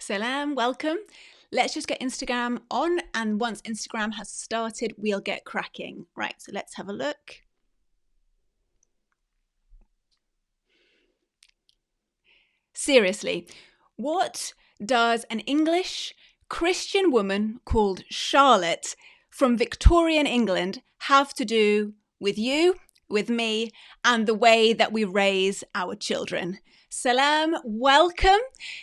Salam, welcome. Let's just get Instagram on, and once Instagram has started, we'll get cracking. Right, so let's have a look. Seriously, what does an English Christian woman called Charlotte from Victorian England have to do with you, with me, and the way that we raise our children? Salam, welcome.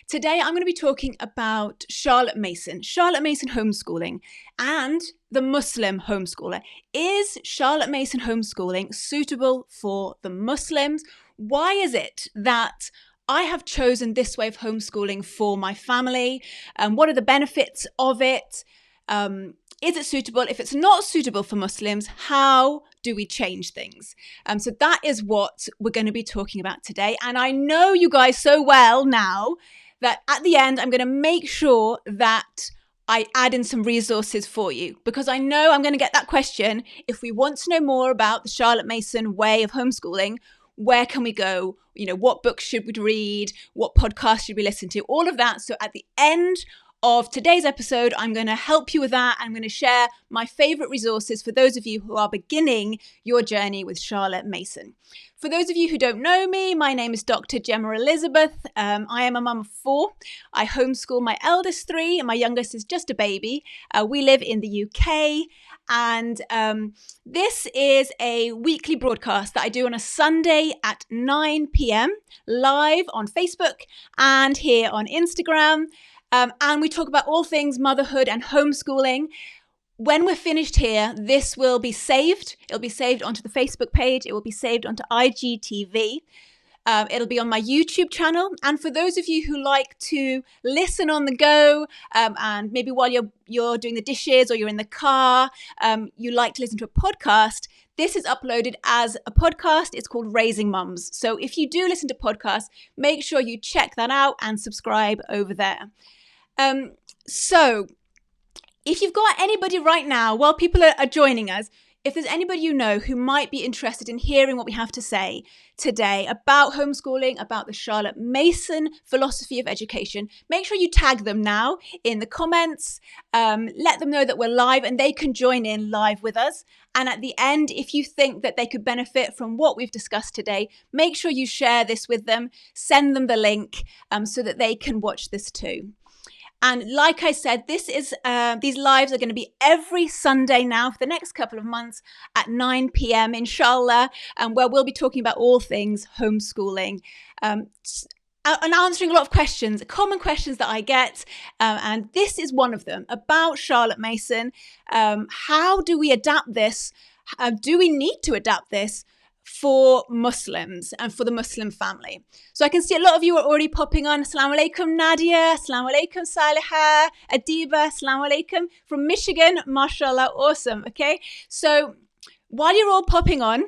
Today I'm going to be talking about Charlotte Mason Homeschooling, and the Muslim homeschooler. Is Charlotte Mason Homeschooling suitable for the Muslims? Why is it that I have chosen this way of homeschooling for my family? What are the benefits of it? Is it suitable? If it's not suitable for Muslims, how do we change things? So that is what we're going to be talking about today. And I know you guys so well now that at the end, I'm going to make sure that I add in some resources for you, because I know I'm going to get that question. If we want to know more about the Charlotte Mason way of homeschooling, where can we go? What books should we read? What podcasts should we listen to? All of that. So at the end of today's episode, I'm going to help you with that. I'm going to share my favorite resources for those of you who are beginning your journey with Charlotte Mason. For those of you who don't know me, my name is Dr. Gemma Elizabeth. I am a mum of 4. I homeschool my eldest 3 and my youngest is just a baby. We live in the UK, and this is a weekly broadcast that I do on a Sunday at 9 p.m. live on Facebook and here on Instagram. And we talk about all things motherhood and homeschooling. When we're finished here, this will be saved. It'll be saved onto the Facebook page. It will be saved onto IGTV. It'll be on my YouTube channel. And for those of you who like to listen on the go, and maybe while you're doing the dishes or you're in the car, you like to listen to a podcast, this is uploaded as a podcast. It's called Raising Mums. So if you do listen to podcasts, make sure you check that out and subscribe over there. So if you've got anybody right now, while people are joining us, if there's anybody you know who might be interested in hearing what we have to say today about homeschooling, about the Charlotte Mason philosophy of education, make sure you tag them now in the comments. Let them know that we're live and they can join in live with us. And at the end, if you think that they could benefit from what we've discussed today, make sure you share this with them, send them the link so that they can watch this too. And like I said, these lives are going to be every Sunday now for the next couple of months at 9 p.m. inshallah, where we'll be talking about all things homeschooling and answering a lot of questions, common questions that I get. And this is one of them about Charlotte Mason. How do we adapt this? Do we need to adapt this for Muslims and for the Muslim family? So I can see a lot of you are already popping on. Assalamu alaikum, Nadia. Assalamu alaikum, Saliha. Adiba. Assalamu alaikum. From Michigan. Mashallah. Awesome. Okay. So while you're all popping on,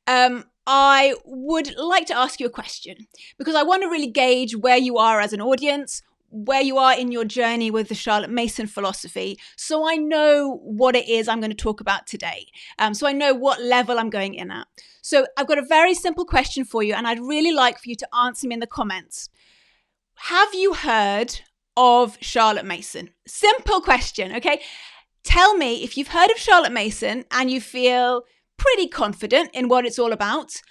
I would like to ask you a question, because I want to really gauge where you are as an audience, where you are in your journey with the Charlotte Mason philosophy, so I know what it is I'm going to talk about today. So I know what level I'm going in at. So I've got a very simple question for you, and I'd really like for you to answer me in the comments. Have you heard of Charlotte Mason? Simple question, okay? Tell me if you've heard of Charlotte Mason and you feel pretty confident in what it's all about.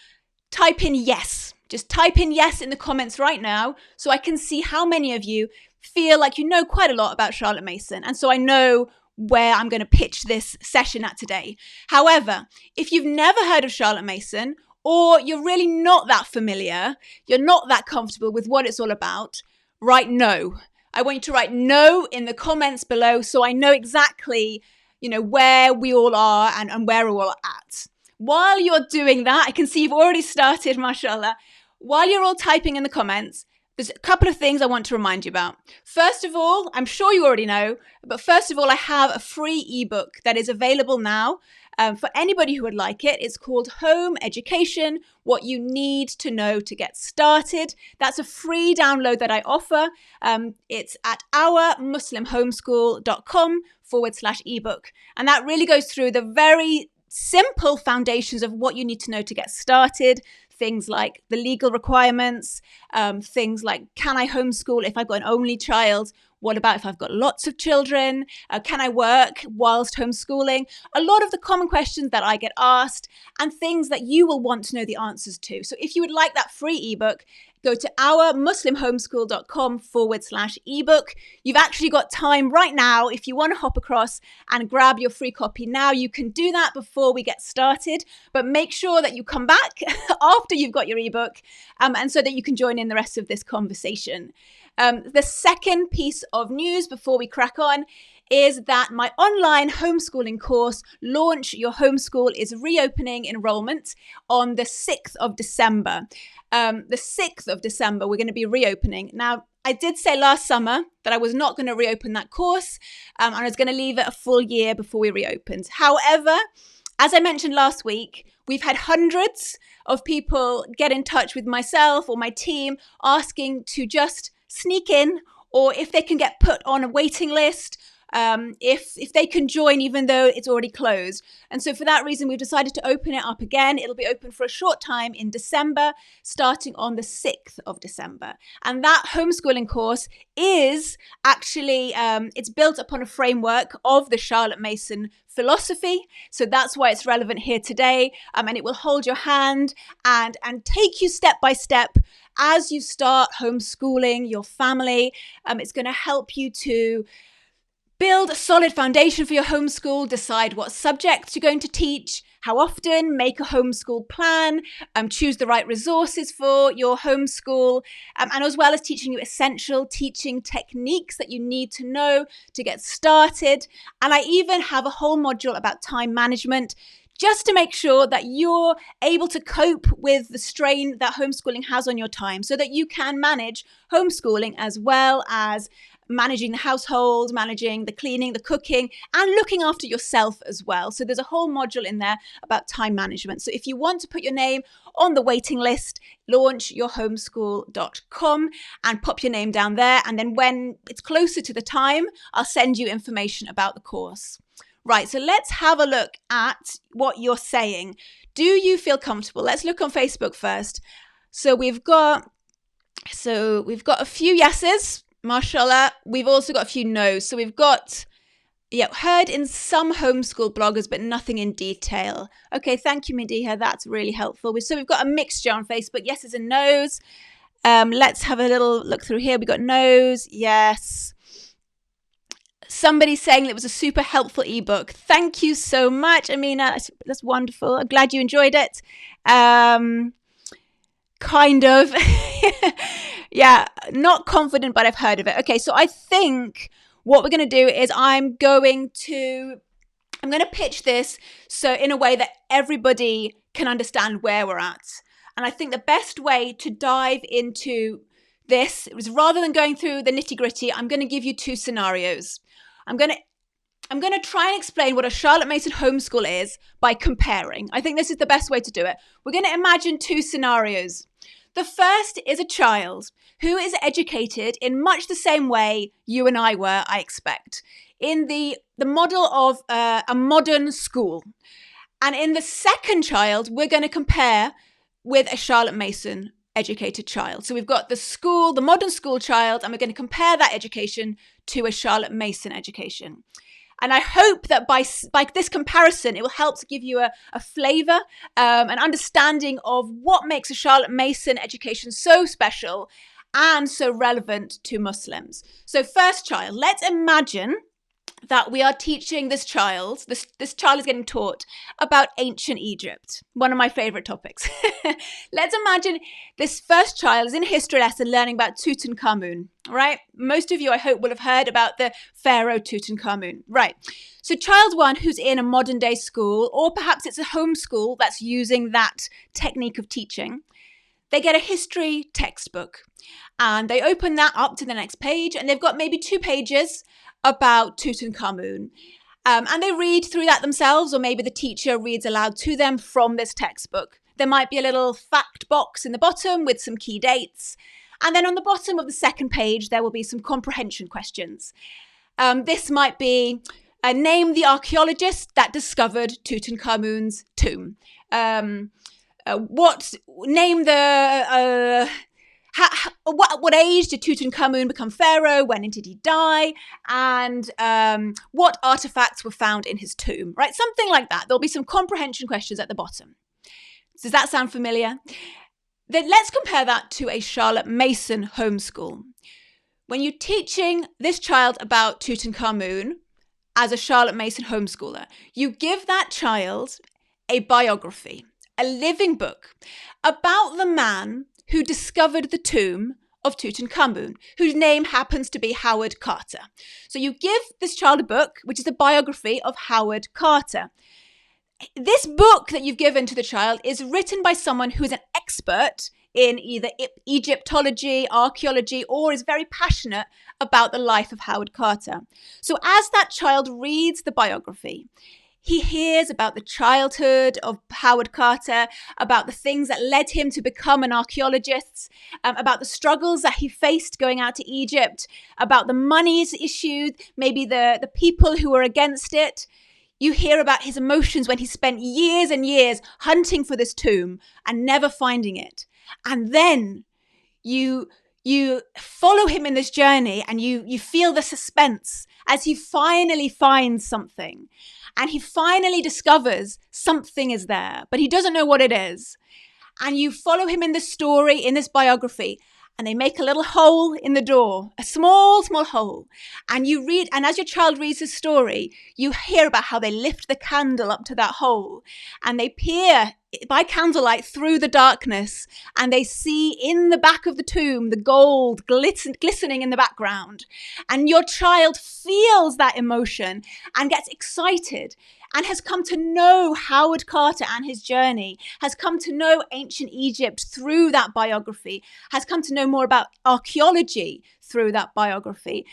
Type in yes. Just type in yes in the comments right now so I can see how many of you feel like you know quite a lot about Charlotte Mason. And so I know where I'm going to pitch this session at today. However, if you've never heard of Charlotte Mason, or you're really not that familiar, you're not that comfortable with what it's all about, write no. I want you to write no in the comments below so I know exactly, where we all are and where we're all at. While you're doing that, I can see you've already started, mashallah. While you're all typing in the comments, there's a couple of things I want to remind you about. First of all, I'm sure you already know, but first of all, I have a free ebook that is available now for anybody who would like it. It's called Home Education, What You Need to Know to Get Started. That's a free download that I offer. It's at ourmuslimhomeschool.com/ebook. And that really goes through the very simple foundations of what you need to know to get started. things like the legal requirements, things like, can I homeschool if I've got an only child? What about if I've got lots of children? Can I work whilst homeschooling? A lot of the common questions that I get asked and things that you will want to know the answers to. So if you would like that free ebook, go to our muslimhomeschool.com/ebook. You've actually got time right now. If you want to hop across and grab your free copy now, you can do that before we get started. But make sure that you come back after you've got your ebook, and so that you can join in the rest of this conversation. The second piece of news before we crack on is that my online homeschooling course, Launch Your Homeschool, is reopening enrollment on the 6th of December. The 6th of December, we're going to be reopening. Now, I did say last summer that I was not going to reopen that course, and I was going to leave it a full year before we reopened. However, as I mentioned last week, we've had hundreds of people get in touch with myself or my team asking to just sneak in, or if they can get put on a waiting list, if they can join even though it's already closed. And so for that reason, we've decided to open it up again. It'll be open for a short time in December, starting on the 6th of December. And that homeschooling course is actually, it's built upon a framework of the Charlotte Mason philosophy. So that's why it's relevant here today. And it will hold your hand and take you step by step as you start homeschooling your family. It's going to help you to build a solid foundation for your homeschool, decide what subjects you're going to teach, how often, make a homeschool plan, choose the right resources for your homeschool, and as well as teaching you essential teaching techniques that you need to know to get started. And I even have a whole module about time management, just to make sure that you're able to cope with the strain that homeschooling has on your time, so that you can manage homeschooling as well as managing the household, managing the cleaning, the cooking, and looking after yourself as well. So there's a whole module in there about time management. So if you want to put your name on the waiting list, launchyourhomeschool.com and pop your name down there. And then when it's closer to the time, I'll send you information about the course. Right, so let's have a look at what you're saying. Do you feel comfortable? Let's look on Facebook first. So we've got a few yeses, mashallah. We've also got a few no's. So we've got, heard in some homeschool bloggers, but nothing in detail. Okay, thank you, Mediha. That's really helpful. So we've got a mixture on Facebook, yeses and no's. Let's have a little look through here. We've got no's, yes. Somebody's saying it was a super helpful ebook. Thank you so much, Amina. That's wonderful. I'm glad you enjoyed it. Kind of. Yeah, not confident, but I've heard of it. Okay, so I think what we're going to do is I'm going to pitch this so in a way that everybody can understand where we're at. And I think the best way to dive into this is, rather than going through the nitty-gritty, I'm going to give you two scenarios. I'm going to try and explain what a Charlotte Mason homeschool is by comparing. I think this is the best way to do it. We're going to imagine two scenarios. The first is a child who is educated in much the same way you and I were, I expect, in the model of a modern school. And in the second child, we're going to compare with a Charlotte Mason educated child. So we've got the modern school child, and we're going to compare that education to a Charlotte Mason education. And I hope that by this comparison, it will help to give you a flavour, an understanding of what makes a Charlotte Mason education so special and so relevant to Muslims. So first child, let's imagine that we are teaching this child is getting taught about ancient Egypt, one of my favorite topics. Let's imagine this first child is in a history lesson learning about Tutankhamun, right? Most of you, I hope, will have heard about the pharaoh Tutankhamun, right? So child one who's in a modern day school, or perhaps it's a homeschool that's using that technique of teaching, they get a history textbook and they open that up to the next page, and they've got maybe 2 pages about Tutankhamun. And they read through that themselves, or maybe the teacher reads aloud to them from this textbook. There might be a little fact box in the bottom with some key dates. And then on the bottom of the second page, there will be some comprehension questions. This might be, name the archaeologist that discovered Tutankhamun's tomb. Name the what age did Tutankhamun become pharaoh? When did he die? And what artifacts were found in his tomb? Right, something like that. There'll be some comprehension questions at the bottom. Does that sound familiar? Then let's compare that to a Charlotte Mason homeschool. When you're teaching this child about Tutankhamun as a Charlotte Mason homeschooler, you give that child a biography, a living book about the man who discovered the tomb of Tutankhamun, whose name happens to be Howard Carter. So you give this child a book, which is a biography of Howard Carter. This book that you've given to the child is written by someone who is an expert in either Egyptology, archaeology, or is very passionate about the life of Howard Carter. So as that child reads the biography, he hears about the childhood of Howard Carter, about the things that led him to become an archaeologist, about the struggles that he faced going out to Egypt, about the monies issued, maybe the people who were against it. You hear about his emotions when he spent years and years hunting for this tomb and never finding it. And then you follow him in this journey and you feel the suspense as he finally finds something. And he finally discovers something is there, but he doesn't know what it is. And you follow him in this story, in this biography, and they make a little hole in the door, a small, small hole. And you read, and as your child reads the story, you hear about how they lift the candle up to that hole and they peer by candlelight through the darkness, and they see in the back of the tomb the gold glistening in the background. And your child feels that emotion and gets excited and has come to know Howard Carter and his journey, has come to know ancient Egypt through that biography, has come to know more about archaeology through that biography.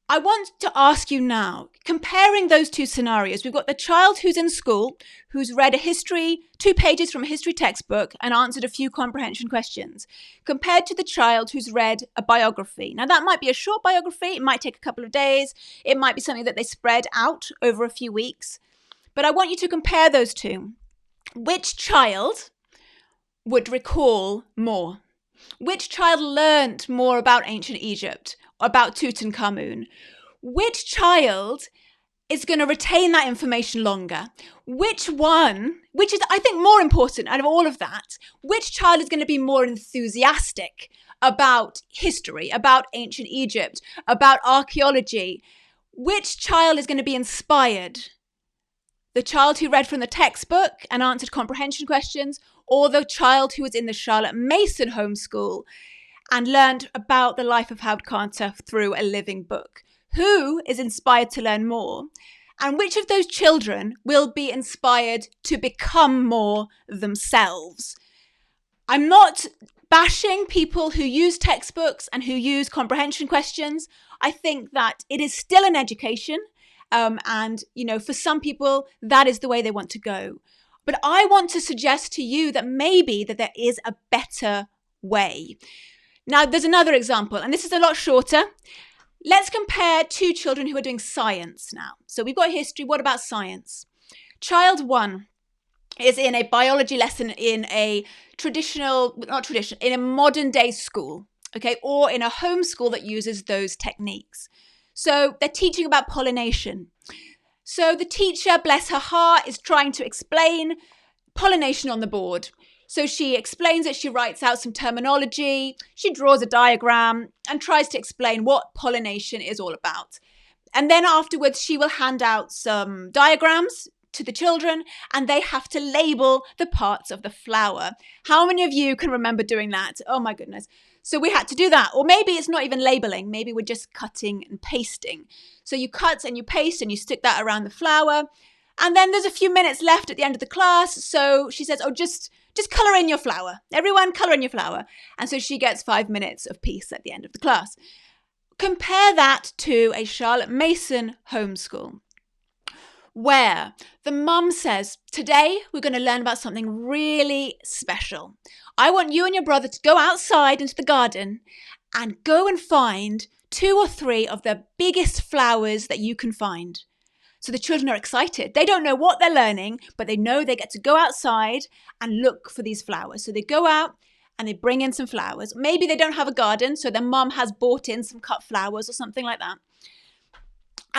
I want to ask you now, comparing those two scenarios, we've got the child who's in school, who's read a history, 2 pages from a history textbook and answered a few comprehension questions, compared to the child who's read a biography. Now, that might be a short biography. It might take a couple of days. It might be something that they spread out over a few weeks. But I want you to compare those two. Which child would recall more? Which child learnt more about ancient Egypt, about Tutankhamun? Which child is going to retain that information longer? Which one, which is, I think, more important out of all of that, which child is going to be more enthusiastic about history, about ancient Egypt, about archaeology? Which child is going to be inspired? The child who read from the textbook and answered comprehension questions, or the child who was in the Charlotte Mason Homeschool and learned about the life of Howard Carter through a living book? Who is inspired to learn more? And which of those children will be inspired to become more themselves? I'm not bashing people who use textbooks and who use comprehension questions. I think that it is still an education. And, for some people, that is the way they want to go. But I want to suggest to you that maybe that there is a better way. Now, there's another example, and this is a lot shorter. Let's compare 2 children who are doing science now. So we've got history. What about science? Child 1 is in a biology lesson in a in a modern day school, okay, or in a homeschool that uses those techniques. So they're teaching about pollination. So the teacher, bless her heart, is trying to explain pollination on the board. So she explains it, she writes out some terminology, she draws a diagram and tries to explain what pollination is all about. And then afterwards, she will hand out some diagrams to the children and they have to label the parts of the flower. How many of you can remember doing that? Oh my goodness. So we had to do that. Or maybe it's not even labeling. Maybe we're just cutting and pasting. So you cut and you paste and you stick that around the flower. And then there's a few minutes left at the end of the class. So she says, just colour in your flower. Everyone colour in your flower. And so she gets 5 minutes of peace at the end of the class. Compare that to a Charlotte Mason homeschool, where the mum says, today we're going to learn about something really special. I want you and your brother to go outside into the garden and go and find 2 or 3 of the biggest flowers that you can find. So the children are excited. They don't know what they're learning, but they know they get to go outside and look for these flowers. So they go out and they bring in some flowers. Maybe they don't have a garden, so their mum has bought in some cut flowers or something like that.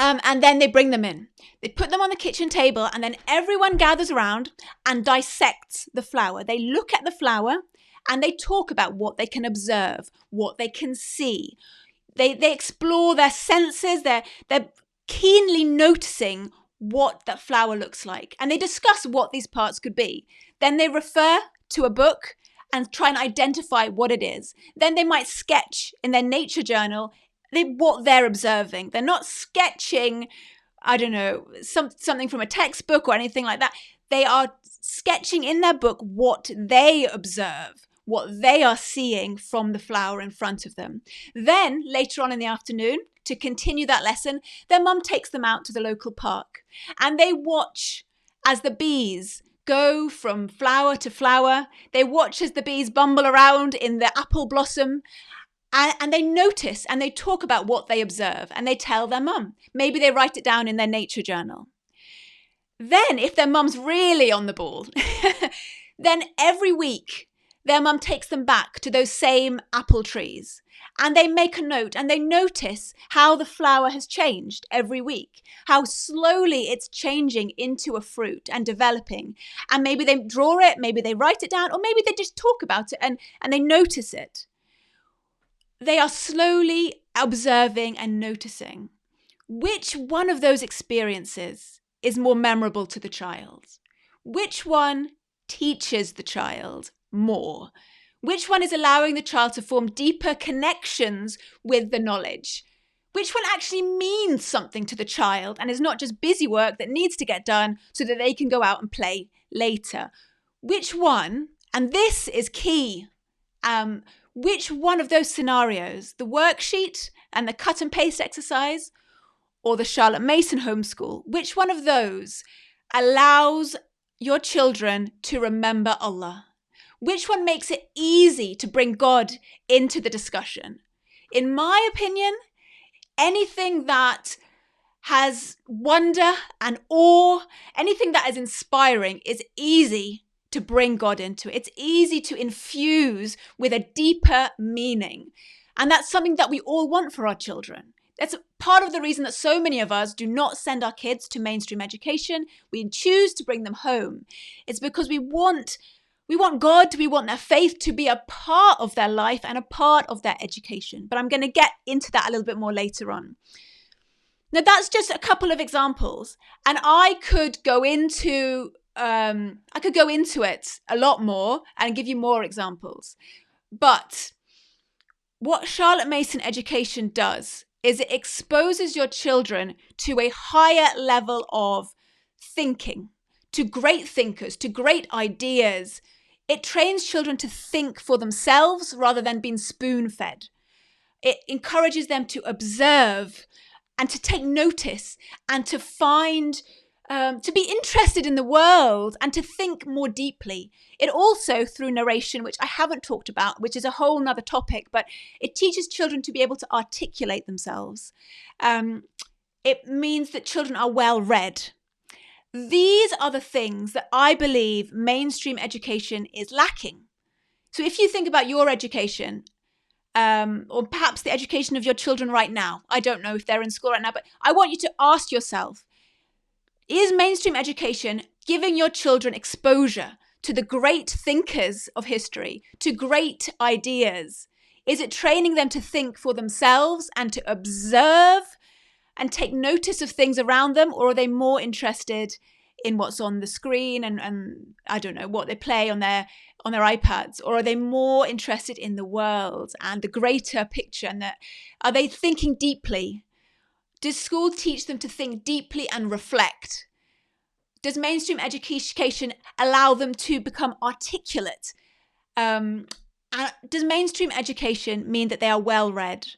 And then they bring them in. They put them on the kitchen table, and then everyone gathers around and dissects the flower. They look at the flower and they talk about what they can observe, what they can see. They explore their senses. They're keenly noticing what that flower looks like. And they discuss what these parts could be. Then they refer to a book and try and identify what it is. Then they might sketch in their nature journal what they're observing. They're not sketching, I don't know, something from a textbook or anything like that. They are sketching in their book what they observe, what they are seeing from the flower in front of them. Then later on in the afternoon, to continue that lesson, their mum takes them out to the local park and they watch as the bees go from flower to flower. They watch as the bees bumble around in the apple blossom. And they notice and they talk about what they observe and they tell their mum. Maybe they write it down in their nature journal. Then, if their mum's really on the ball, then every week their mum takes them back to those same apple trees and they make a note and they notice how the flower has changed every week, how slowly it's changing into a fruit and developing. And maybe they draw it, maybe they write it down, or maybe they just talk about it and they notice it. They are slowly observing and noticing. Which one of those experiences is more memorable to the child? Which one teaches the child more? Which one is allowing the child to form deeper connections with the knowledge? Which one actually means something to the child and is not just busy work that needs to get done so that they can go out and play later? Which one, and this is key, which one of those scenarios, the worksheet and the cut and paste exercise or the Charlotte Mason Homeschool, which one of those allows your children to remember Allah? Which one makes it easy to bring God into the discussion? In my opinion, anything that has wonder and awe, anything that is inspiring is easy to bring God into it. It's easy to infuse with a deeper meaning. And that's something that we all want for our children. That's part of the reason that so many of us do not send our kids to mainstream education. We choose to bring them home. It's because we want God, we want their faith to be a part of their life and a part of their education. But I'm going to get into that a little bit more later on. Now, that's just a couple of examples. And I could go into it a lot more and give you more examples. But what Charlotte Mason Education does is it exposes your children to a higher level of thinking, to great thinkers, to great ideas. It trains children to think for themselves rather than being spoon-fed. It encourages them to observe and to take notice and to find to be interested in the world and to think more deeply. It also, through narration, which I haven't talked about, which is a whole nother topic, but it teaches children to be able to articulate themselves. It means that children are well read. These are the things that I believe mainstream education is lacking. So if you think about your education, or perhaps the education of your children right now, I don't know if they're in school right now, but I want you to ask yourself, is mainstream education giving your children exposure to the great thinkers of history, to great ideas? Is it training them to think for themselves and to observe and take notice of things around them? Or are they more interested in what's on the screen and I don't know, what they play on their iPads? Or are they more interested in the world and the greater picture? And are they thinking deeply? Does school teach them to think deeply and reflect? Does mainstream education allow them to become articulate? Does mainstream education mean that they are well read?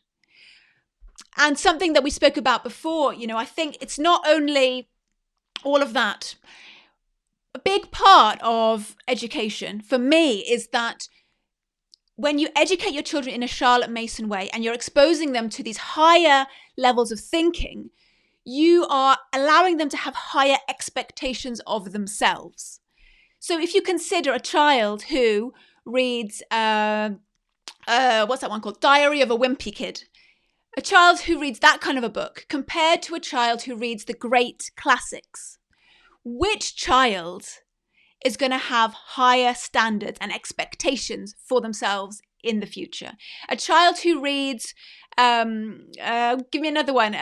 And something that we spoke about before, I think it's not only all of that. A big part of education for me is that when you educate your children in a Charlotte Mason way and you're exposing them to these higher levels of thinking, you are allowing them to have higher expectations of themselves. So if you consider a child who reads, what's that one called? Diary of a Wimpy Kid. A child who reads that kind of a book compared to a child who reads the great classics. Which child is going to have higher standards and expectations for themselves in the future? A child who reads, give me another one.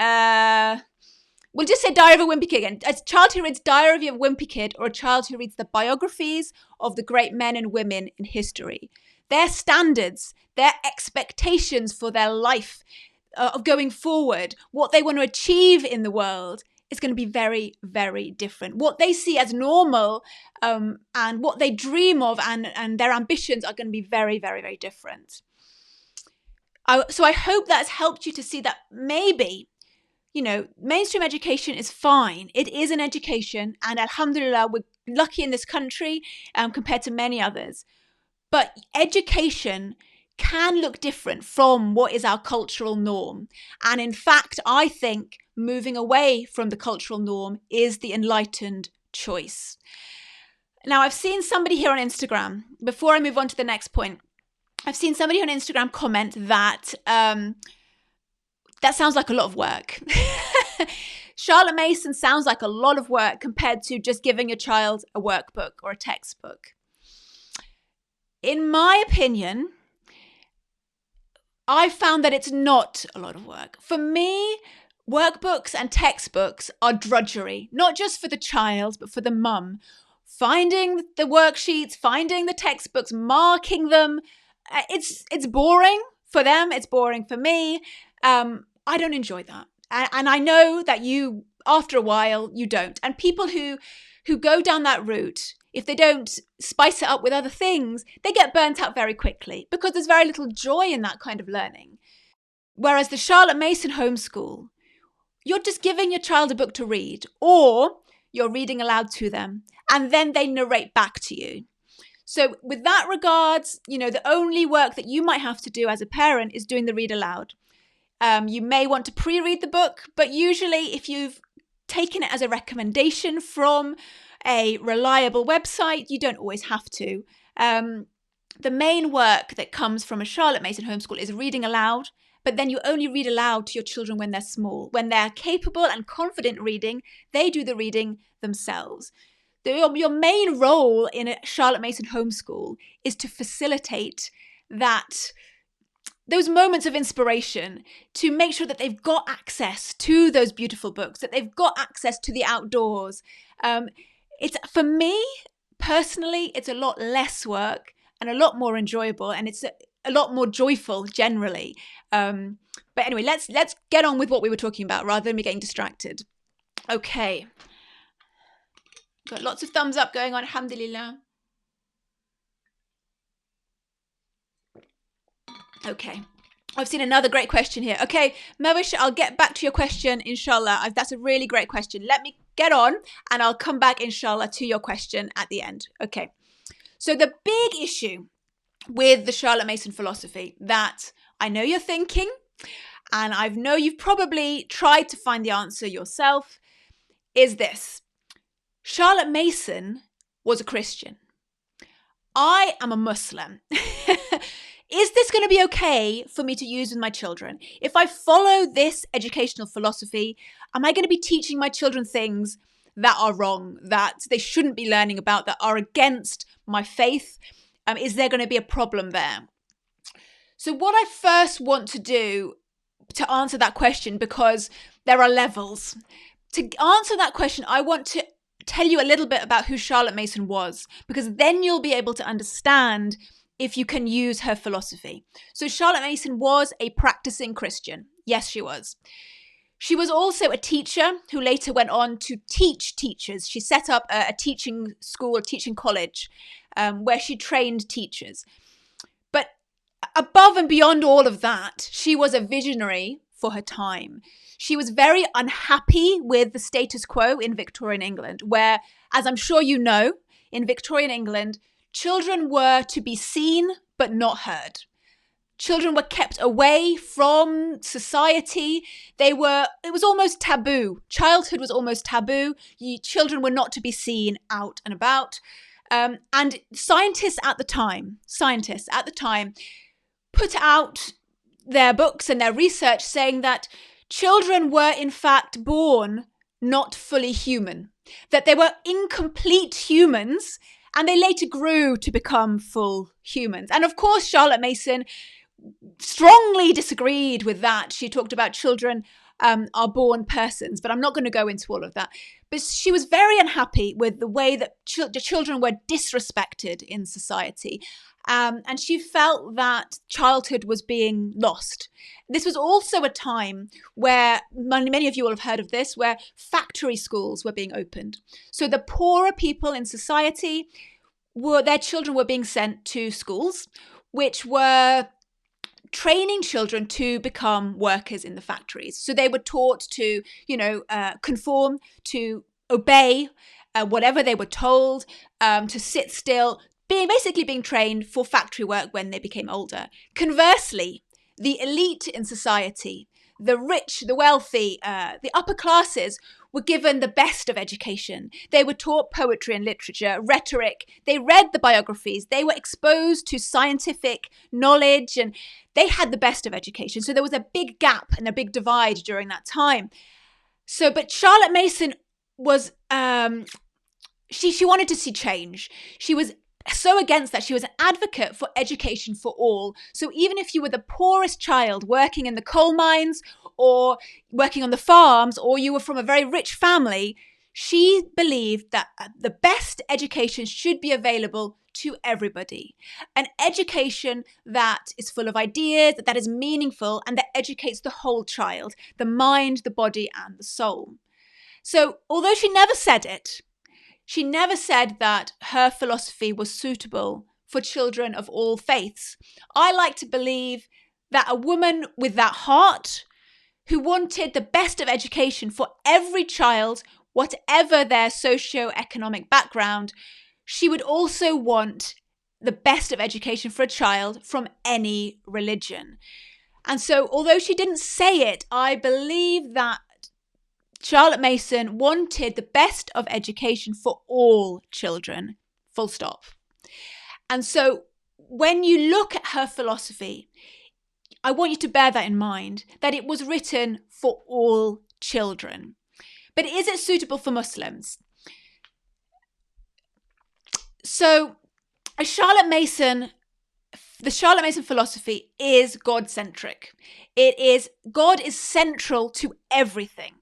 We'll just say Diary of a Wimpy Kid again. A child who reads Diary of a Wimpy Kid, or a child who reads the biographies of the great men and women in history. Their standards, their expectations for their life of going forward, what they want to achieve in the world is going to be very, very different. What they see as normal and what they dream of and their ambitions are going to be very, very, very different. So I hope that's helped you to see that maybe, mainstream education is fine. It is an education, and alhamdulillah, we're lucky in this country compared to many others. But education can look different from what is our cultural norm. And in fact, I think moving away from the cultural norm is the enlightened choice. Now, I've seen somebody here on Instagram, before I move on to the next point, I've seen somebody on Instagram comment that that sounds like a lot of work. Charlotte Mason sounds like a lot of work compared to just giving your child a workbook or a textbook. In my opinion, I found that it's not a lot of work. For me, workbooks and textbooks are drudgery, not just for the child, but for the mum. Finding the worksheets, finding the textbooks, marking them, it's boring for them. It's boring for me. I don't enjoy that. And I know that you, after a while, you don't. And people who go down that route, if they don't spice it up with other things, they get burnt out very quickly because there's very little joy in that kind of learning. Whereas the Charlotte Mason Homeschool, you're just giving your child a book to read, or you're reading aloud to them, and then they narrate back to you. So with that regards, the only work that you might have to do as a parent is doing the read aloud. You may want to pre-read the book, but usually if you've taken it as a recommendation from a reliable website, you don't always have to. The main work that comes from a Charlotte Mason Homeschool is reading aloud, but then you only read aloud to your children when they're small. When they're capable and confident reading, they do the reading themselves. Your main role in a Charlotte Mason Homeschool is to facilitate those moments of inspiration, to make sure that they've got access to those beautiful books, that they've got access to the outdoors. For me, personally, it's a lot less work and a lot more enjoyable, and it's a lot more joyful generally. But anyway, let's get on with what we were talking about rather than me getting distracted. Okay. Got lots of thumbs up going on, alhamdulillah. Okay. I've seen another great question here. Okay, Mavish, I'll get back to your question, inshallah. That's a really great question. Let me get on and I'll come back, inshallah, to your question at the end. Okay. So the big issue with the Charlotte Mason philosophy that I know you're thinking, and I know you've probably tried to find the answer yourself, is this. Charlotte Mason was a Christian. I am a Muslim. Is this going to be okay for me to use with my children? If I follow this educational philosophy, am I going to be teaching my children things that are wrong, that they shouldn't be learning about, that are against my faith? Is there going to be a problem there? So what I first want to do to answer that question, because there are levels. To answer that question, I want to tell you a little bit about who Charlotte Mason was, because then you'll be able to understand if you can use her philosophy. So Charlotte Mason was a practicing Christian. Yes, she was. She was also a teacher who later went on to teach teachers. She set up a teaching school, a teaching college, where she trained teachers. But above and beyond all of that, she was a visionary for her time. She was very unhappy with the status quo in Victorian England, where, as I'm sure you know, in Victorian England, children were to be seen but not heard. Children were kept away from society. It was almost taboo. Childhood was almost taboo. Children were not to be seen out and about. And scientists at the time put out their books and their research saying that children were in fact born not fully human, that they were incomplete humans, and they later grew to become full humans. And of course, Charlotte Mason strongly disagreed with that. She talked about children are born persons, but I'm not going to go into all of that. But she was very unhappy with the way that the children were disrespected in society. And she felt that childhood was being lost. This was also a time where, many of you will have heard of this, where factory schools were being opened. So the poorer people in society, their children were being sent to schools, which were training children to become workers in the factories. So they were taught to, conform, to obey whatever they were told, to sit still, basically being trained for factory work when they became older. Conversely, the elite in society, the rich, the wealthy, the upper classes were given the best of education. They were taught poetry and literature, rhetoric. They read the biographies. They were exposed to scientific knowledge, and they had the best of education. So there was a big gap and a big divide during that time. But Charlotte Mason was, she wanted to see change. She was so against that. She was an advocate for education for all. So even if you were the poorest child working in the coal mines or working on the farms, or you were from a very rich family, she believed that the best education should be available to everybody. An education that is full of ideas, that is meaningful, and that educates the whole child, the mind, the body, and the soul. So although she never said it, she never said that her philosophy was suitable for children of all faiths. I like to believe that a woman with that heart, who wanted the best of education for every child, whatever their socio-economic background, she would also want the best of education for a child from any religion. And so, although she didn't say it, I believe that Charlotte Mason wanted the best of education for all children, full stop. And so when you look at her philosophy, I want you to bear that in mind, that it was written for all children. But is it suitable for Muslims? So the Charlotte Mason philosophy is God-centric. God is central to everything.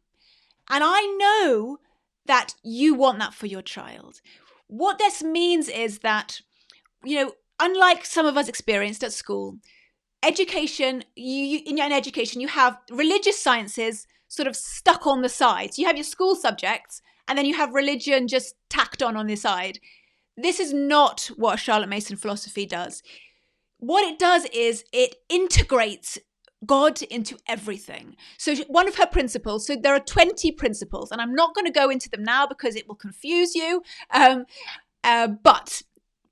And I know that you want that for your child. What this means is that, unlike some of us experienced at school, education, in education, you have religious sciences sort of stuck on the side. So you have your school subjects, and then you have religion just tacked on the side. This is not what Charlotte Mason philosophy does. What it does is it integrates God into everything. So one of her principles, so there are 20 principles, and I'm not going to go into them now because it will confuse you. But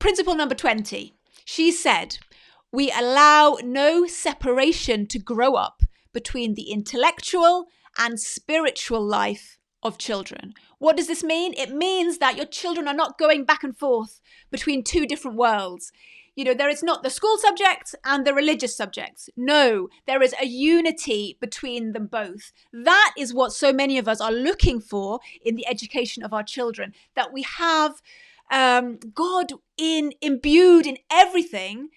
principle number 20, she said, we allow no separation to grow up between the intellectual and spiritual life of children. What does this mean? It means that your children are not going back and forth between two different worlds. There is not the school subjects and the religious subjects. No, there is a unity between them both. That is what so many of us are looking for in the education of our children, that we have God imbued in everything.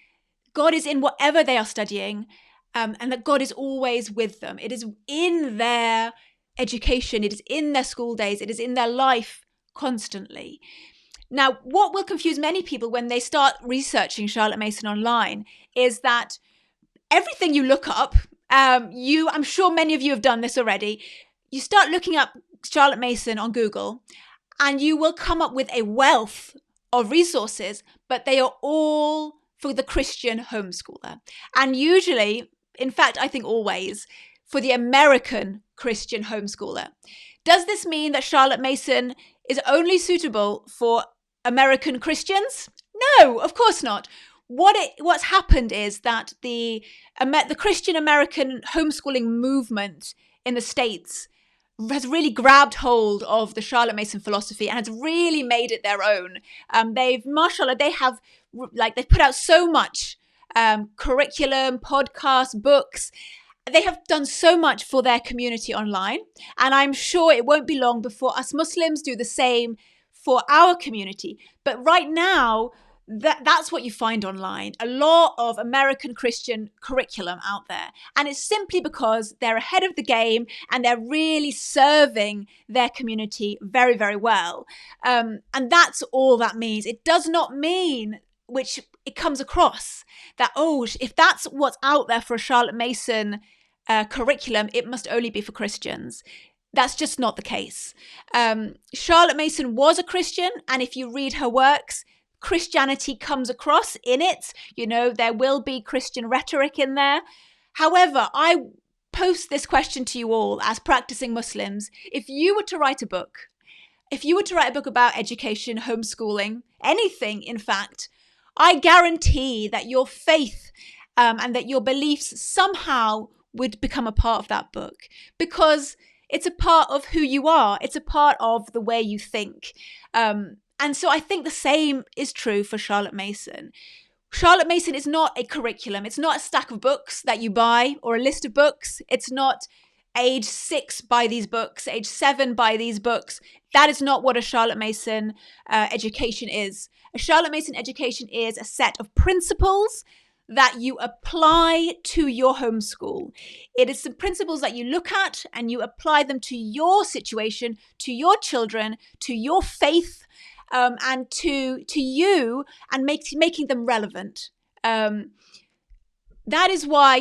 God is in whatever they are studying, and that God is always with them. It is in their education. It is in their school days. It is in their life constantly. Now, what will confuse many people when they start researching Charlotte Mason online is that everything you look up, I'm sure many of you have done this already, you start looking up Charlotte Mason on Google and you will come up with a wealth of resources, but they are all for the Christian homeschooler. And usually, in fact, I think always, for the American Christian homeschooler. Does this mean that Charlotte Mason is only suitable for American Christians? No, of course not. what's happened is that the Christian American homeschooling movement in the States has really grabbed hold of the Charlotte Mason philosophy and has really made it their own. They've put out so much curriculum, podcasts, books. They have done so much for their community online, and I'm sure it won't be long before us Muslims do the same for our community. But right now, that's what you find online. A lot of American Christian curriculum out there. And it's simply because they're ahead of the game and they're really serving their community very, very well. And that's all that means. It does not mean, which it comes across, that, if that's what's out there for a Charlotte Mason curriculum, it must only be for Christians. That's just not the case. Charlotte Mason was a Christian, and if you read her works, Christianity comes across in it. There will be Christian rhetoric in there. However, I post this question to you all as practicing Muslims. If you were to write a book about education, homeschooling, anything, in fact, I guarantee that your faith and that your beliefs somehow would become a part of that book, because it's a part of who you are. It's a part of the way you think. And so I think the same is true for Charlotte Mason. Charlotte Mason is not a curriculum. It's not a stack of books that you buy or a list of books. It's not age 6 buy these books, age 7 buy these books. That is not what a Charlotte Mason education is. A Charlotte Mason education is a set of principles that you apply to your homeschool. It is some principles that you look at and you apply them to your situation, to your children, to your faith, and to you, and making them relevant. That is why,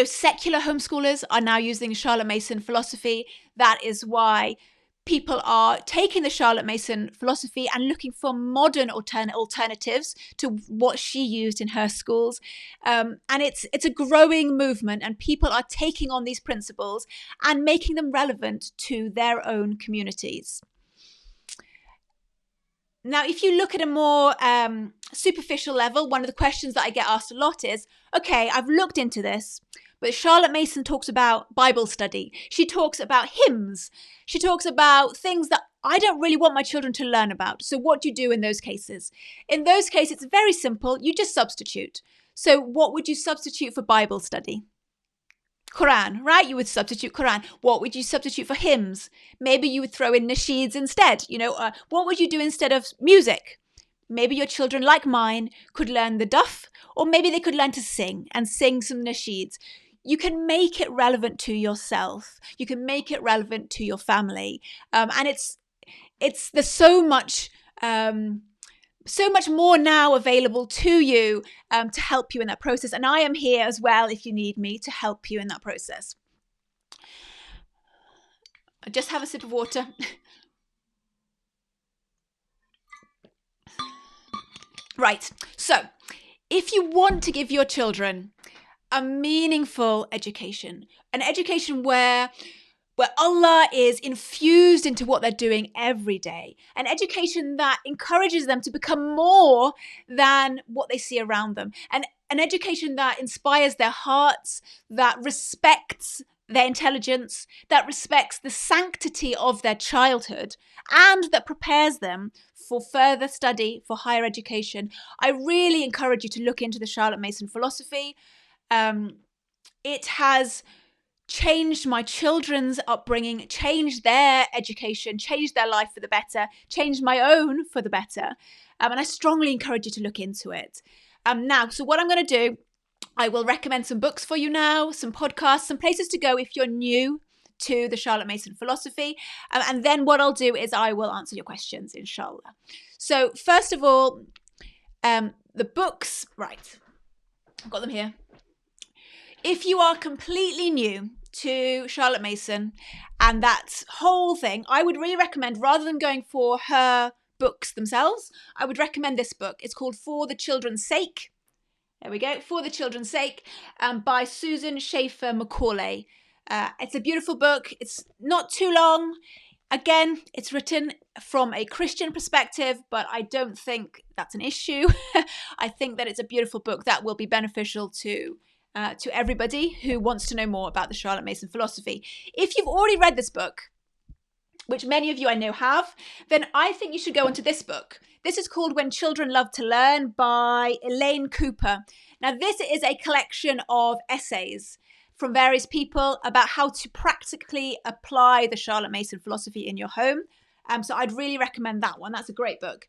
secular homeschoolers are now using Charlotte Mason philosophy. That is why people are taking the Charlotte Mason philosophy and looking for modern alternatives to what she used in her schools. And it's a growing movement, and people are taking on these principles and making them relevant to their own communities. Now, if you look at a more superficial level, one of the questions that I get asked a lot is, okay, I've looked into this, but Charlotte Mason talks about Bible study. She talks about hymns. She talks about things that I don't really want my children to learn about. So what do you do in those cases? In those cases, it's very simple. You just substitute. So what would you substitute for Bible study? Quran, right? You would substitute Quran. What would you substitute for hymns? Maybe you would throw in nasheeds instead. What would you do instead of music? Maybe your children, like mine, could learn the duff, or maybe they could learn to sing some nasheeds. You can make it relevant to yourself. You can make it relevant to your family. And there's so much more now available to you to help you in that process. And I am here as well if you need me to help you in that process. I just have a sip of water. Right. So if you want to give your children a meaningful education, an education where Allah is infused into what they're doing every day, an education that encourages them to become more than what they see around them, and an education that inspires their hearts, that respects their intelligence, that respects the sanctity of their childhood, and that prepares them for further study, for higher education. I really encourage you to look into the Charlotte Mason philosophy. It has changed my children's upbringing, changed their education, changed their life for the better, changed my own for the better. And I strongly encourage you to look into it. Now, so what I'm going to do, I will recommend some books for you now, some podcasts, some places to go if you're new to the Charlotte Mason philosophy. And then what I'll do is I will answer your questions, inshallah. So first of all, the books, right, I've got them here. If you are completely new to Charlotte Mason and that whole thing, I would really recommend, rather than going for her books themselves, I would recommend this book. It's called For the Children's Sake. There we go. For the Children's Sake, by Susan Schaefer Macaulay. It's a beautiful book. It's not too long. Again, it's written from a Christian perspective, but I don't think that's an issue. I think that it's a beautiful book that will be beneficial to everybody who wants to know more about the Charlotte Mason philosophy. If you've already read this book, which many of you I know have, then I think you should go into this book. This is called When Children Love to Learn by Elaine Cooper. Now, this is a collection of essays from various people about how to practically apply the Charlotte Mason philosophy in your home. So I'd really recommend that one. That's a great book.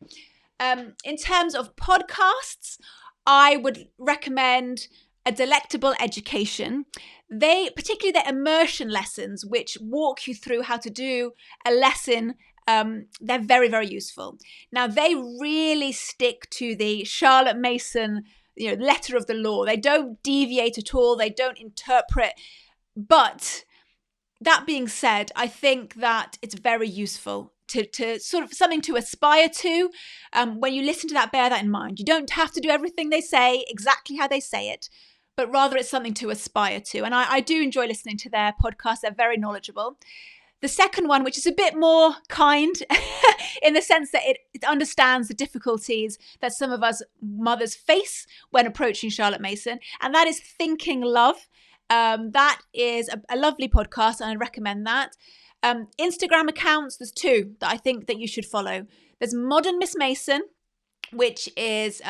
In terms of podcasts, I would recommend A Delectable Education. Particularly their immersion lessons, which walk you through how to do a lesson, they're very, very useful. Now, they really stick to the Charlotte Mason, letter of the law. They don't deviate at all. They don't interpret. But that being said, I think that it's very useful to sort of something to aspire to. When you listen to that, bear that in mind. You don't have to do everything they say exactly how they say it, but rather it's something to aspire to. And I do enjoy listening to their podcasts. They're very knowledgeable. The second one, which is a bit more kind in the sense that it understands the difficulties that some of us mothers face when approaching Charlotte Mason, and that is Thinking Love. That is a lovely podcast, and I recommend that. Instagram accounts, there's two that I think that you should follow. There's Modern Miss Mason, which is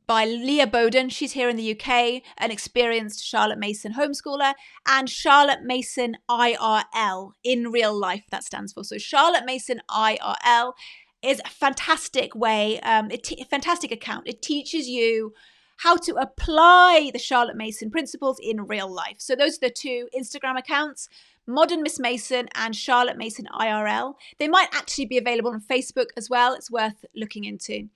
by Leah Bowden. She's here in the UK, an experienced Charlotte Mason homeschooler, and Charlotte Mason IRL, in real life, that stands for. So Charlotte Mason IRL is a fantastic way, a fantastic account. It teaches you how to apply the Charlotte Mason principles in real life. So those are the two Instagram accounts, Modern Miss Mason and Charlotte Mason IRL. They might actually be available on Facebook as well. It's worth looking into.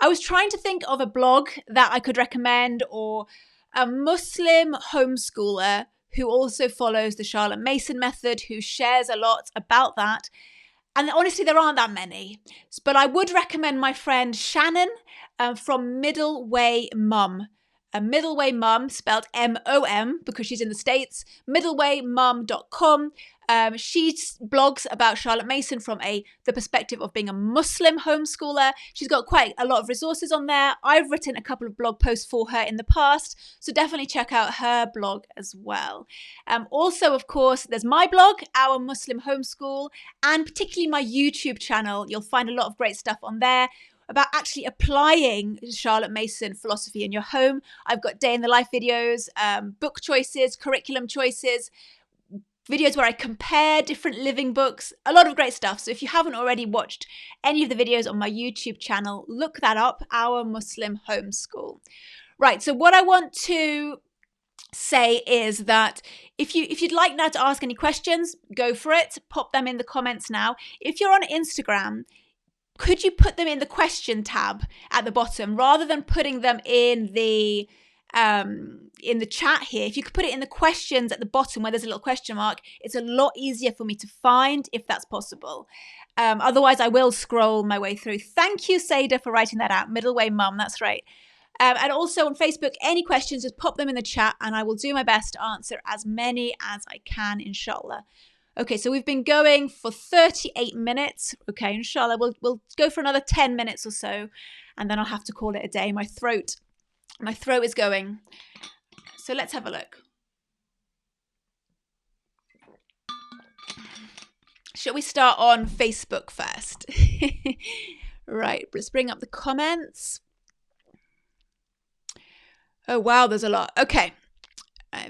I was trying to think of a blog that I could recommend, or a Muslim homeschooler who also follows the Charlotte Mason method, who shares a lot about that. And honestly, there aren't that many. But I would recommend my friend Shannon from Middle Way Mum. Middle Way Mum, spelled MOM, because she's in the States, middlewaymum.com. She blogs about Charlotte Mason from the perspective of being a Muslim homeschooler. She's got quite a lot of resources on there. I've written a couple of blog posts for her in the past, so definitely check out her blog as well. Also, of course, there's my blog, Our Muslim Homeschool, and particularly my YouTube channel. You'll find a lot of great stuff on there about actually applying Charlotte Mason philosophy in your home. I've got day in the life videos, book choices, curriculum choices, videos where I compare different living books, a lot of great stuff. So if you haven't already watched any of the videos on my YouTube channel, look that up, Our Muslim Homeschool. Right, so what I want to say is that if you'd like now to ask any questions, go for it. Pop them in the comments now. If you're on Instagram, could you put them in the question tab at the bottom rather than putting them in the chat here? If you could put it in the questions at the bottom where there's a little question mark, it's a lot easier for me to find if that's possible. Otherwise, I will scroll my way through. Thank you, Seda, for writing that out. Middle Way Mum, that's right. And also on Facebook, any questions, just pop them in the chat and I will do my best to answer as many as I can, inshallah. Okay, so we've been going for 38 minutes. Okay, inshallah, we'll go for another 10 minutes or so, and then I'll have to call it a day. My throat is going. So let's have a look. Shall we start on Facebook first? Right, let's bring up the comments. Oh, wow, there's a lot. Okay.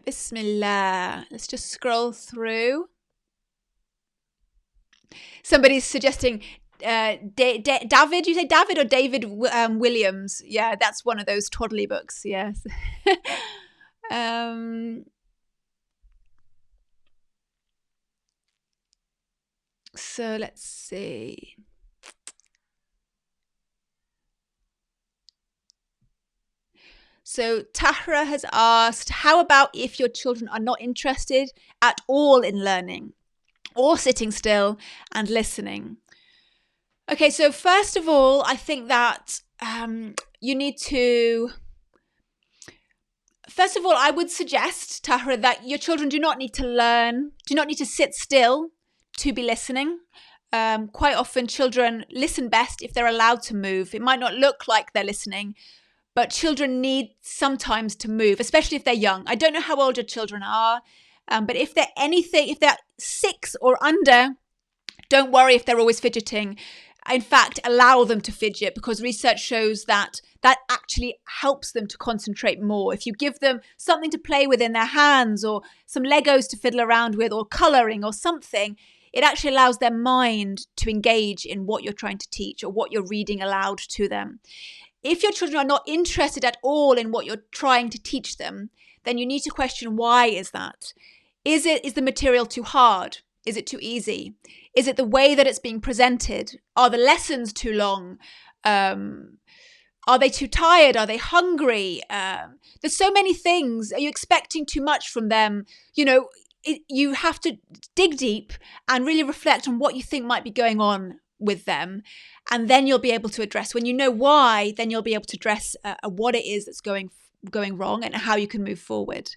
Bismillah. Let's just scroll through. Somebody's suggesting David. You say David or David Williams? Yeah, that's one of those toddly books. Yes. So let's see. So Tahra has asked, how about if your children are not interested at all in learning or sitting still and listening? Okay, so first of all, I think that you need to... First of all, I would suggest, Tahra, that your children do not need to learn, do not need to sit still to be listening. Quite often children listen best if they're allowed to move. It might not look like they're listening, but children need sometimes to move, especially if they're young. I don't know how old your children are, but if they're 6 or under, don't worry if they're always fidgeting. In fact, allow them to fidget, because research shows that actually helps them to concentrate more. If you give them something to play with in their hands, or some Legos to fiddle around with, or colouring or something, it actually allows their mind to engage in what you're trying to teach or what you're reading aloud to them. If your children are not interested at all in what you're trying to teach them, then you need to question, why is that? Is the material too hard? Is it too easy? Is it the way that it's being presented? Are the lessons too long? Are they too tired? Are they hungry? There's so many things. Are you expecting too much from them? You have to dig deep and really reflect on what you think might be going on with them. And then you'll be able to address, when you know why, then you'll be able to address what it is that's going wrong and how you can move forward.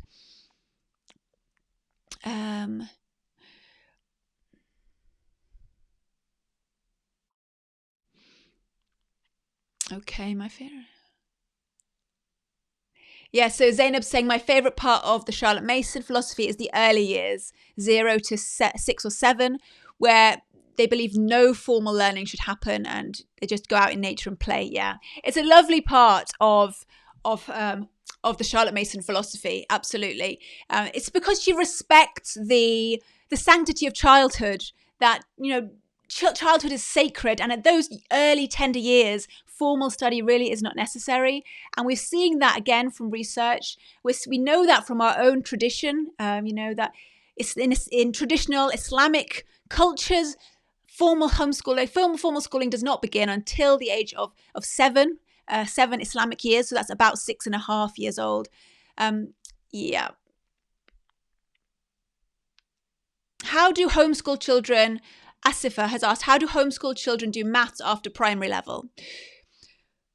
Okay, my favorite. Yeah, so Zainab's saying, my favorite part of the Charlotte Mason philosophy is the early years, 0 to 6 or 7, where they believe no formal learning should happen and they just go out in nature and play. Yeah, it's a lovely part of the Charlotte Mason philosophy. Absolutely. It's because she respects the sanctity of childhood, that, childhood is sacred. And at those early tender years, formal study really is not necessary. And we're seeing that again from research. We know that from our own tradition, that it's in traditional Islamic cultures, formal schooling does not begin until the age of 7 Islamic years. So that's about 6.5 years old. Yeah. How do homeschool children, Asifa has asked, how do homeschool children do maths after primary level?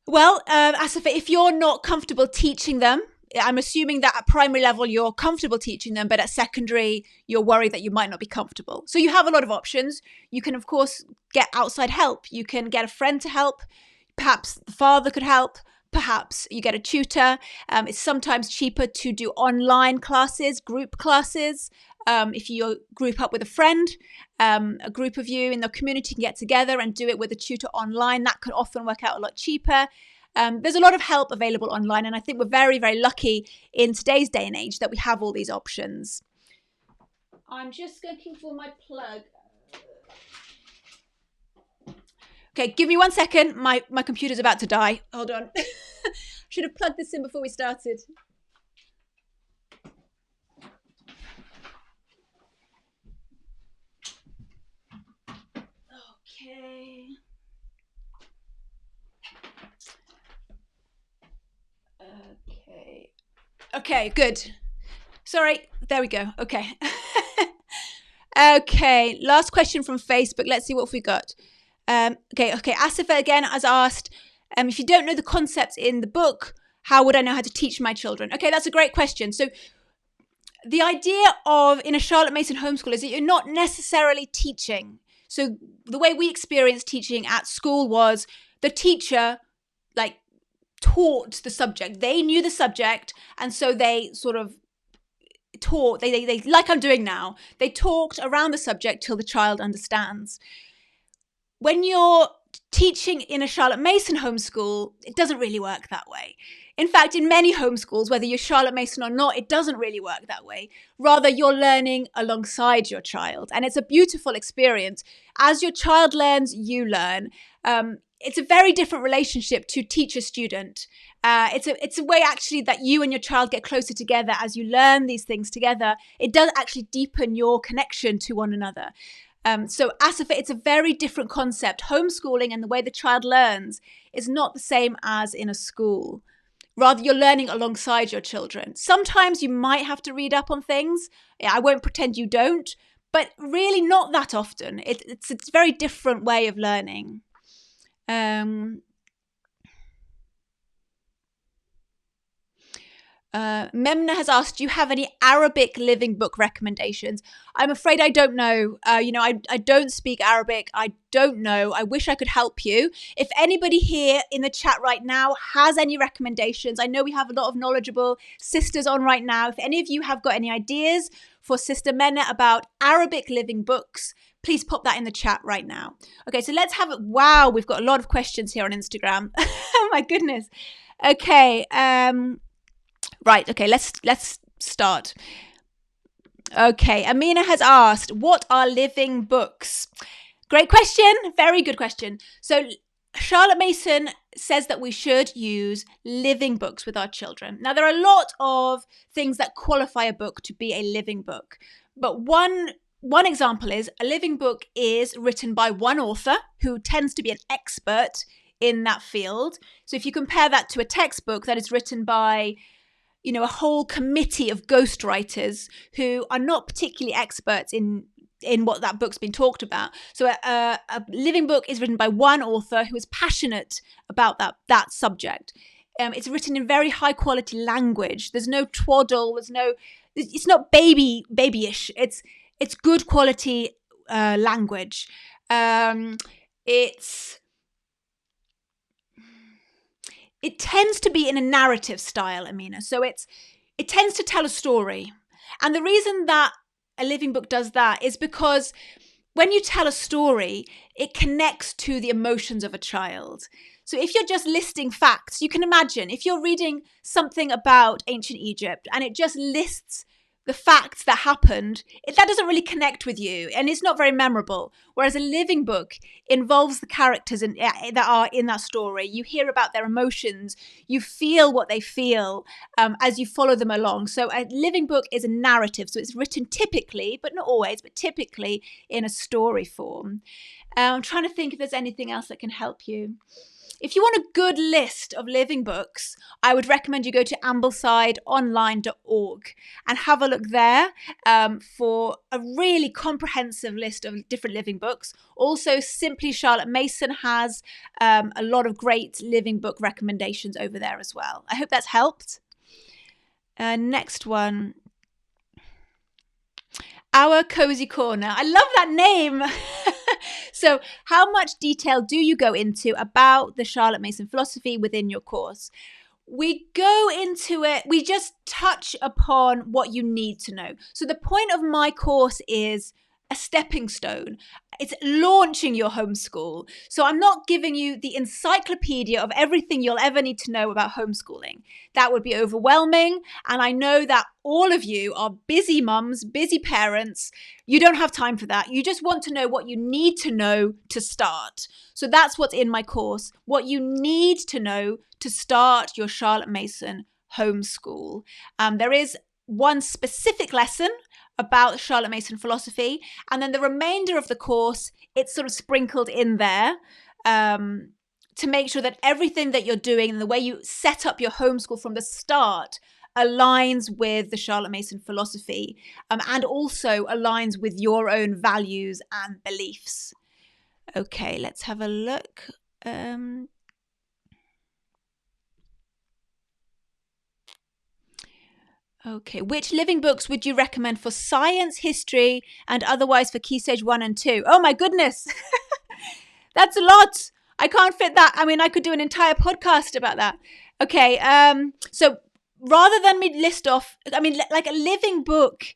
Well, Asifa, if you're not comfortable teaching them, I'm assuming that at primary level you're comfortable teaching them, but at secondary you're worried that you might not be comfortable. So you have a lot of options. You can, of course, get outside help. You can get a friend to help. Perhaps the father could help. Perhaps you get a tutor. It's sometimes cheaper to do online classes, group classes. If you group up with a friend, a group of you in the community can get together and do it with a tutor online. That could often work out a lot cheaper. There's a lot of help available online, and I think we're very, very lucky in today's day and age that we have all these options. I'm just looking for my plug. Okay, give me 1 second. My computer's about to die. Hold on. Should have plugged this in before we started. Okay, good. Sorry, there we go. Okay. Okay, last question from Facebook. Let's see what we got. Okay. Asifa again has asked, if you don't know the concepts in the book, how would I know how to teach my children? Okay, that's a great question. So the idea of, in a Charlotte Mason homeschool, is that you're not necessarily teaching. So the way we experienced teaching at school was the teacher taught the subject. They knew the subject, and so they sort of taught, they like I'm doing now, they talked around the subject till the child understands. When you're teaching in a Charlotte Mason homeschool, it doesn't really work that way. In fact, in many homeschools, whether you're Charlotte Mason or not, it doesn't really work that way. Rather, you're learning alongside your child, and it's a beautiful experience. As your child learns, you learn. It's a very different relationship to teacher-student. It's a way actually that you and your child get closer together as you learn these things together. It does actually deepen your connection to one another. So Asifa, it's a very different concept. Homeschooling and the way the child learns is not the same as in a school. Rather, you're learning alongside your children. Sometimes you might have to read up on things. I won't pretend you don't, but really not that often. It's a very different way of learning. Memna has asked, do you have any Arabic living book recommendations? I'm afraid I don't know. I don't speak Arabic. I don't know. I wish I could help you. If anybody here in the chat right now has any recommendations, I know we have a lot of knowledgeable sisters on right now. If any of you have got any ideas for Sister Memna about Arabic living books, please pop that in the chat right now. Okay, so let's have it. Wow, we've got a lot of questions here on Instagram. Oh my goodness. Okay. Right, okay, let's start. Okay, Amina has asked, what are living books? Great question, very good question. So Charlotte Mason says that we should use living books with our children. Now, there are a lot of things that qualify a book to be a living book, but one example is a living book is written by one author who tends to be an expert in that field. So if you compare that to a textbook that is written by a whole committee of ghostwriters who are not particularly experts in what that book's been talked about. So a living book is written by one author who is passionate about that subject. It's written in very high quality language. There's no twaddle. It's not babyish. It's good quality language. It tends to be in a narrative style, Amina. So it tends to tell a story. And the reason that a living book does that is because when you tell a story, it connects to the emotions of a child. So if you're just listing facts, you can imagine if you're reading something about ancient Egypt and it just lists the facts that happened, that doesn't really connect with you and it's not very memorable. Whereas a living book involves the characters that are in that story. You hear about their emotions, you feel what they feel as you follow them along. So a living book is a narrative. So it's written typically, but not always, but typically in a story form. I'm trying to think if there's anything else that can help you. If you want a good list of living books, I would recommend you go to amblesideonline.org and have a look there for a really comprehensive list of different living books. Also, Simply Charlotte Mason has a lot of great living book recommendations over there as well. I hope that's helped. Next one. Our Cozy Corner. I love that name. So how much detail do you go into about the Charlotte Mason philosophy within your course? We go into it, we just touch upon what you need to know. So the point of my course is a stepping stone. It's launching your homeschool. So I'm not giving you the encyclopedia of everything you'll ever need to know about homeschooling. That would be overwhelming. And I know that all of you are busy mums, busy parents. You don't have time for that. You just want to know what you need to know to start. So that's what's in my course, what you need to know to start your Charlotte Mason homeschool. There is one specific lesson about Charlotte Mason philosophy, and then the remainder of the course, it's sort of sprinkled in there to make sure that everything that you're doing and the way you set up your homeschool from the start aligns with the Charlotte Mason philosophy and also aligns with your own values and beliefs. Okay, let's have a look. Okay, which living books would you recommend for science, history, and otherwise for Key Stage 1 and 2? Oh my goodness, that's a lot. I can't fit that. I mean, I could do an entire podcast about that. Okay, so rather than me list off, I mean, like a living book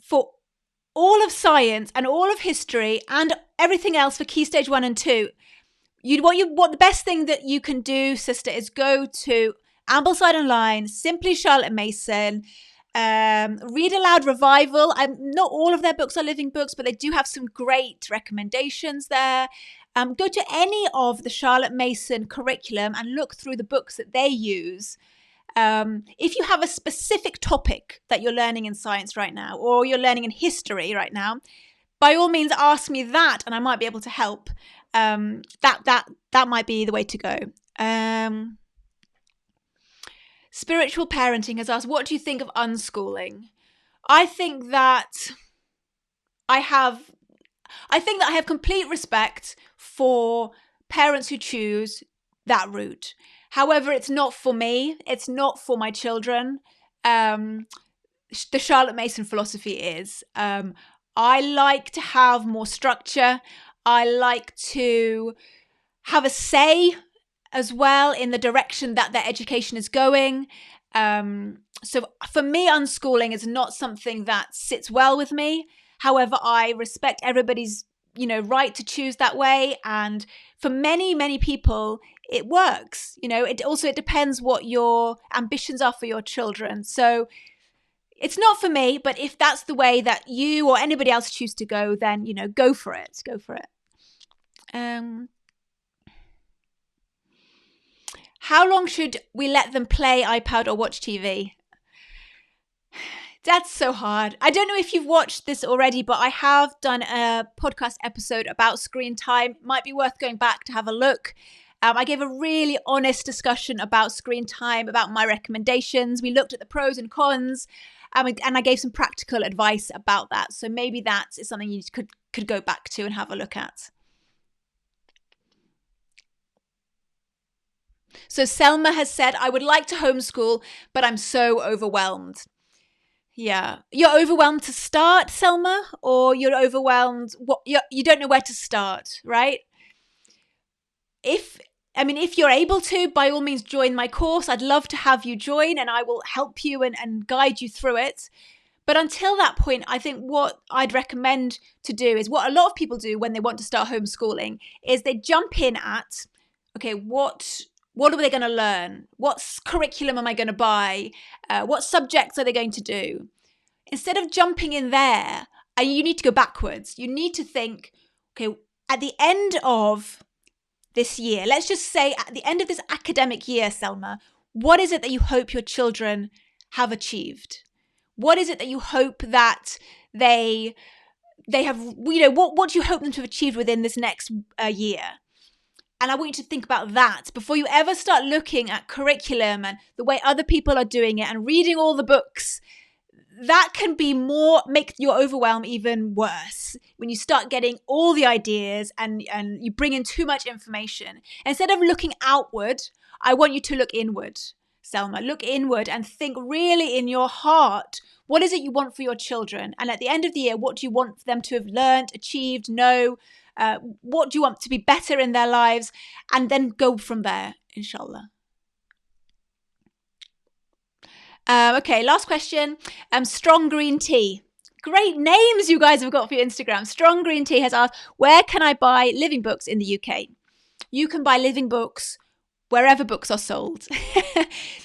for all of science and all of history and everything else for Key Stage 1 and 2, what the best thing that you can do, sister, is go to Ambleside Online, Simply Charlotte Mason, Read Aloud Revival. Not all of their books are living books, but they do have some great recommendations there. Go to any of the Charlotte Mason curriculum and look through the books that they use. If you have a specific topic that you're learning in science right now, or you're learning in history right now, by all means ask me that and I might be able to help. That might be the way to go. Spiritual Parenting has asked, what do you think of unschooling? I think that I have complete respect for parents who choose that route. However, it's not for me. It's not for my children. The Charlotte Mason philosophy is, I like to have more structure. I like to have a say as well in the direction that their education is going. So for me, unschooling is not something that sits well with me. However, I respect everybody's, right to choose that way. And for many, many people, it works. It depends what your ambitions are for your children. So it's not for me, but if that's the way that you or anybody else choose to go, then, go for it. Go for it. How long should we let them play iPad or watch TV? That's so hard. I don't know if you've watched this already, but I have done a podcast episode about screen time. Might be worth going back to have a look. I gave a really honest discussion about screen time, about my recommendations. We looked at the pros and cons, and I gave some practical advice about that. So maybe that is something you could go back to and have a look at. So Selma has said, I would like to homeschool, but I'm so overwhelmed. Yeah. You're overwhelmed to start, Selma, or you're overwhelmed, you don't know where to start, right? If you're able to, by all means, join my course. I'd love to have you join, and I will help you and guide you through it. But until that point, I think what I'd recommend to do is what a lot of people do when they want to start homeschooling is they jump in at, okay, what are they going to learn? What curriculum am I going to buy? What subjects are they going to do? Instead of jumping in there, you need to go backwards. You need to think, okay, at the end of this year, let's just say at the end of this academic year, Selma, what is it that you hope your children have achieved? What is it that you hope that they have, what do you hope them to have achieved within this next year? And I want you to think about that before you ever start looking at curriculum and the way other people are doing it and reading all the books. That can make your overwhelm even worse when you start getting all the ideas and you bring in too much information. Instead of looking outward, I want you to look inward, Selma. Look inward and think really in your heart, what is it you want for your children? And at the end of the year, what do you want them to have learned, achieved, know? What do you want to be better in their lives? And then go from there, inshallah. Okay, last question. Strong Green Tea. Great names you guys have got for your Instagram. Strong Green Tea has asked, where can I buy living books in the UK? You can buy living books wherever books are sold.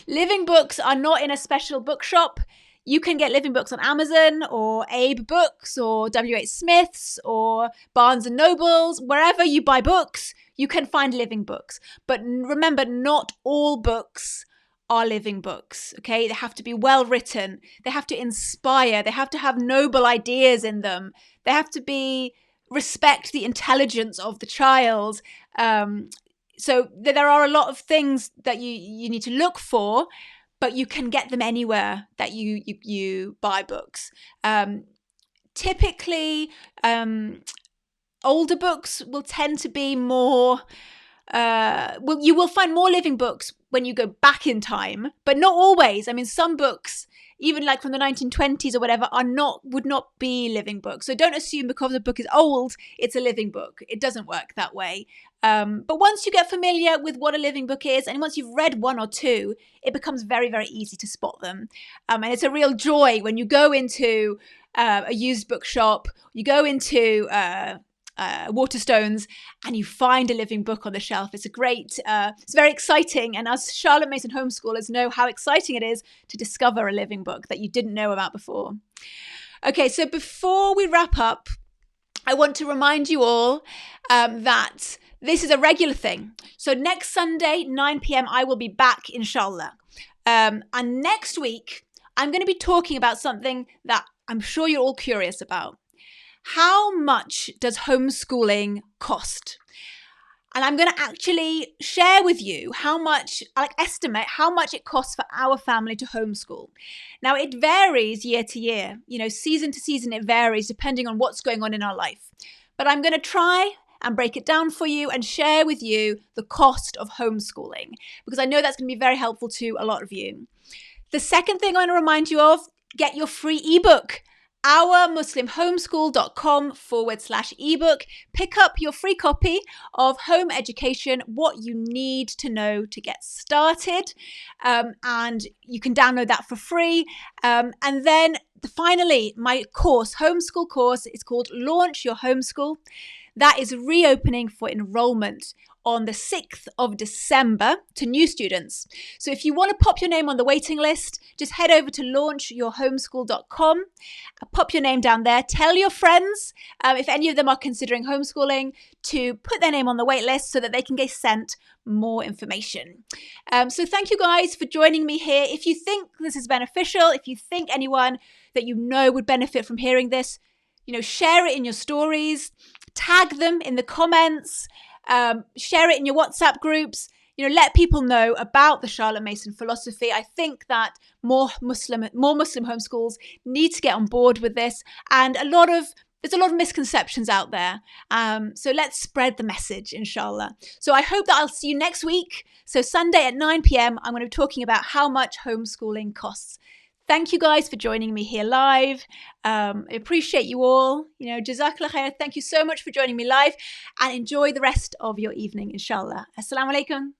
Living books are not in a special bookshop. You can get living books on Amazon or eBOOK or WH Smith's or Barnes & Noble's. Wherever you buy books, you can find living books. But remember, not all books are living books, okay? They have to be well written. They have to inspire. They have to have noble ideas in them. They have to respect the intelligence of the child. So there are a lot of things that you need to look for, but you can get them anywhere that you buy books. Typically, older books will tend to be more. You will find more living books when you go back in time, but not always. Some books, even like from the 1920s or whatever, would not be living books. So don't assume because a book is old, it's a living book. It doesn't work that way. But once you get familiar with what a living book is, and once you've read one or two, it becomes very, very easy to spot them. And it's a real joy when you go into a used bookshop, you go into Waterstones, and you find a living book on the shelf. It's it's very exciting. And as Charlotte Mason homeschoolers know how exciting it is to discover a living book that you didn't know about before. Okay, so before we wrap up, I want to remind you all that this is a regular thing. So next Sunday, 9 p.m, I will be back, inshallah. And next week, I'm going to be talking about something that I'm sure you're all curious about. How much does homeschooling cost? And I'm going to actually share with you estimate how much it costs for our family to homeschool. Now, it varies year to year. Season to season, it varies depending on what's going on in our life. But I'm going to try and break it down for you and share with you the cost of homeschooling, because I know that's going to be very helpful to a lot of you. The second thing I want to remind you of, get your free ebook. ourmuslimhomeschool.com/ebook. Pick up your free copy of Home Education, What You Need to Know to Get Started. And you can download that for free. And then finally, my course, homeschool course, is called Launch Your Homeschool. That is reopening for enrollment on the 6th of December to new students. So if you want to pop your name on the waiting list, just head over to launchyourhomeschool.com, pop your name down there, tell your friends, if any of them are considering homeschooling, to put their name on the wait list so that they can get sent more information. So thank you guys for joining me here. If you think this is beneficial, if you think anyone that you know would benefit from hearing this, share it in your stories, tag them in the comments, share it in your WhatsApp groups, let people know about the Charlotte Mason philosophy. I think that more Muslim homeschools need to get on board with this, and there's a lot of misconceptions out there. So let's spread the message, inshallah. So I hope that I'll see you next week. So Sunday at 9 p.m, I'm going to be talking about how much homeschooling costs. Thank you guys for joining me here live. I appreciate you all. Jazakallah khair. Thank you so much for joining me live, and enjoy the rest of your evening, inshallah. Assalamu alaikum.